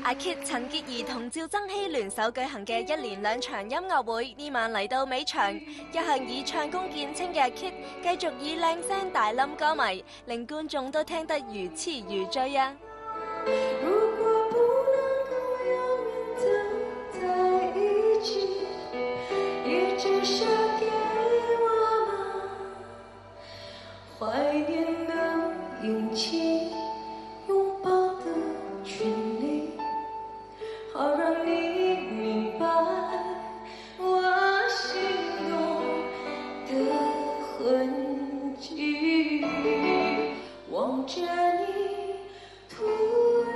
阿 Kit、陳潔儀同趙增熹聯手舉行嘅一連兩場音樂會，呢晚嚟到尾場。一向以唱功見稱嘅 Kit 繼續以靚聲大冧歌迷，令觀眾都聽得如痴如醉啊！如果不能夠永遠的在一起，也至少給我們懷念的勇氣，擁抱的權利，好讓你明白我心中的痕跡。望着你突然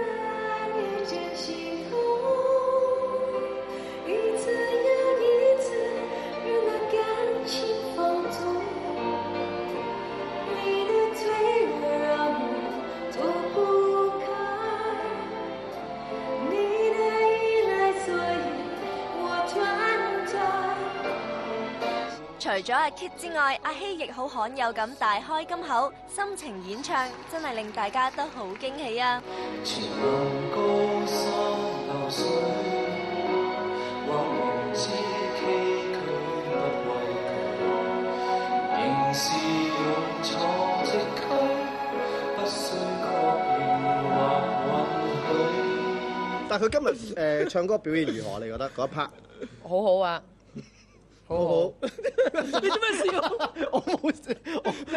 一陣心痛，一次又一次讓那感情放縱，你的脆弱讓我躲不開，你的依賴所以我團在。除咗阿 Kit 之外，阿希亦好罕有咁大開金口，深情演唱，真係令大家都好驚喜啊！前浪高山流水，或明知崎嶇不畏懼，仍是勇闖直驅，不需確認或允許。但係佢今日唱歌表現如何？你覺得嗰一 part？好好啊！好好，你做咩笑？我冇笑，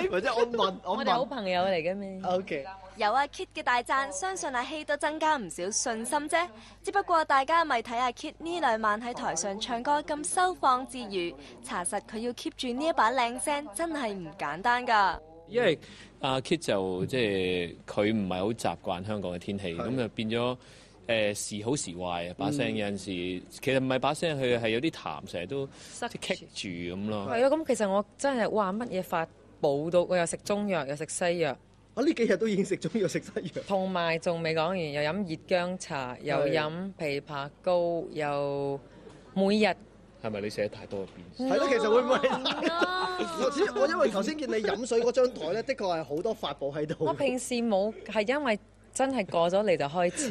你或者我問，我哋好朋友嚟嘅咩 ？OK。有阿 Kit 嘅大讚，相信阿希都增加唔少信心啫。只不過大家咪睇阿 Kit 呢兩晚喺台上唱歌咁收放自如，查實佢要 keep 住呢一把靚聲，真係唔簡單㗎。因為阿 Kit 就即係佢唔係好習慣香港嘅天氣，咁就變咗。時好時壞啊！把聲有陣時，其實唔係把聲，佢係有啲痰，成日都即係棘住咁咯。係咯，咁其實我真係哇乜嘢法補到，我又食中藥又食西藥。我呢幾日都已經食中藥食西藥。同埋仲未講完，又飲熱薑茶，又飲枇杷膏，又每日。係咪你寫得太多變？係咯，其實會唔會？我因為頭先見你飲水嗰張台咧，的確係好多法寶喺度。我平時冇，係因為。真係過咗嚟就開始，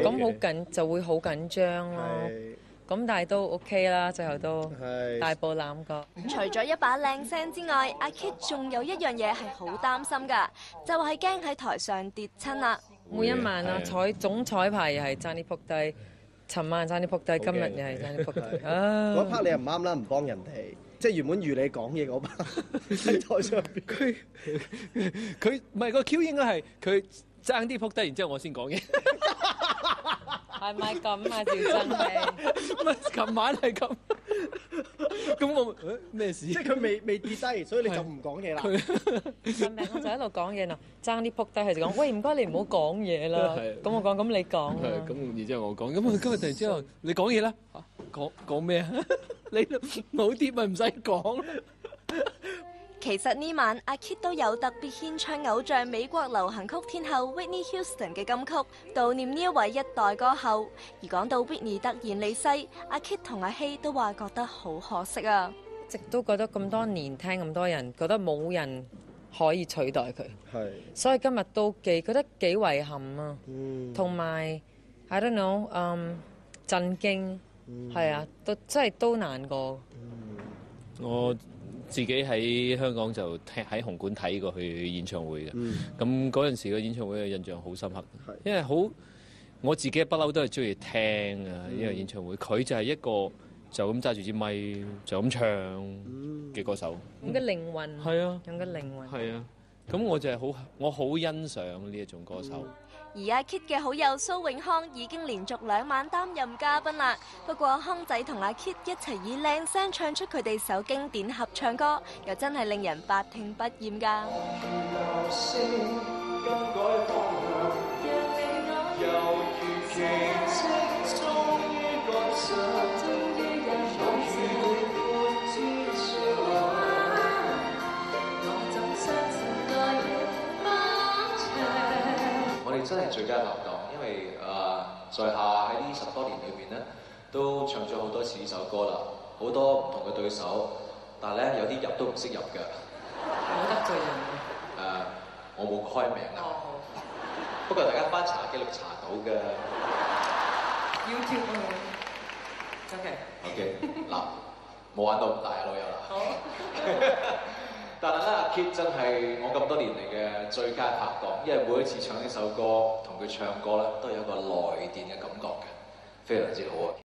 咁好緊就會好緊張咯。咁但係都 OK 啦，最後都大步攬過。除咗一把靚聲之外，阿 Kit 仲有一樣嘢係好擔心㗎，就係驚喺台上跌親啦。每一晚啊，總彩排又係爭啲撲低，尋晚爭啲撲低，今日又係爭啲撲低。嗰 part 你又唔啱啦，唔幫人哋。即係原本預你講嘢嗰 part 喺台上邊，佢唔係個 Q 應該係佢。爭啲撲低，然之後我先講嘢，係咪咁啊？趙增熹，唔係琴晚係咁，咁我咩事？即係佢未跌低，所以你就唔講嘢啦。係咪？我就喺度講嘢啦，爭啲撲低，佢就講：喂，唔該你唔好講嘢啦。咁我講，咁你講。咁然之後我講，咁今日突然之後你講嘢啦，講咩啊？你冇啲咪唔使講。其實呢晚阿 Kit 都有特別獻唱偶像美國流行曲天后 Whitney Houston 嘅金曲，悼念呢一位一代歌后。而講到 Whitney 突然離世，阿 Kit 同阿希都話覺得好可惜啊！一直都覺得咁多年聽咁多人，覺得冇人可以取代佢，所以今日都覺得幾遺憾啊。同埋 I don't know， 震驚，係啊，都真係都難過。我自己喺香港就喺紅館睇過佢演唱會嘅，咁嗰陣時嘅演唱會嘅印象好深刻，因為我自己不嬲都係中意聽啊呢個演唱會，佢就係一個就咁揸住支咪就咁唱嘅歌手，咁嘅靈魂係啊，咁嘅靈魂係啊，咁我就係我好欣賞呢一種歌手。而阿 Kit 嘅好友蘇永康已經連續2晚擔任嘉賓啦。不過康仔同阿 Kit 一齊以靚聲唱出佢哋首經典合唱歌，又真係令人百聽不厭㗎。我哋真係最佳拍檔，因為在下喺呢10多年裏邊咧，都唱咗好多次呢首歌啦，好多唔同嘅對手，但係咧有啲入都唔識入嘅。冇得罪人。我冇開名啊。不過大家翻查記錄查到嘅。YouTube 啊。OK， 嗱，冇玩到咁大啊，老友啦。好。但係咧，阿 Kit 真係我咁多年嚟嘅最佳拍檔，因為每一次唱呢首歌同佢唱歌咧，都有一個來電嘅感覺嘅，非常之好啊！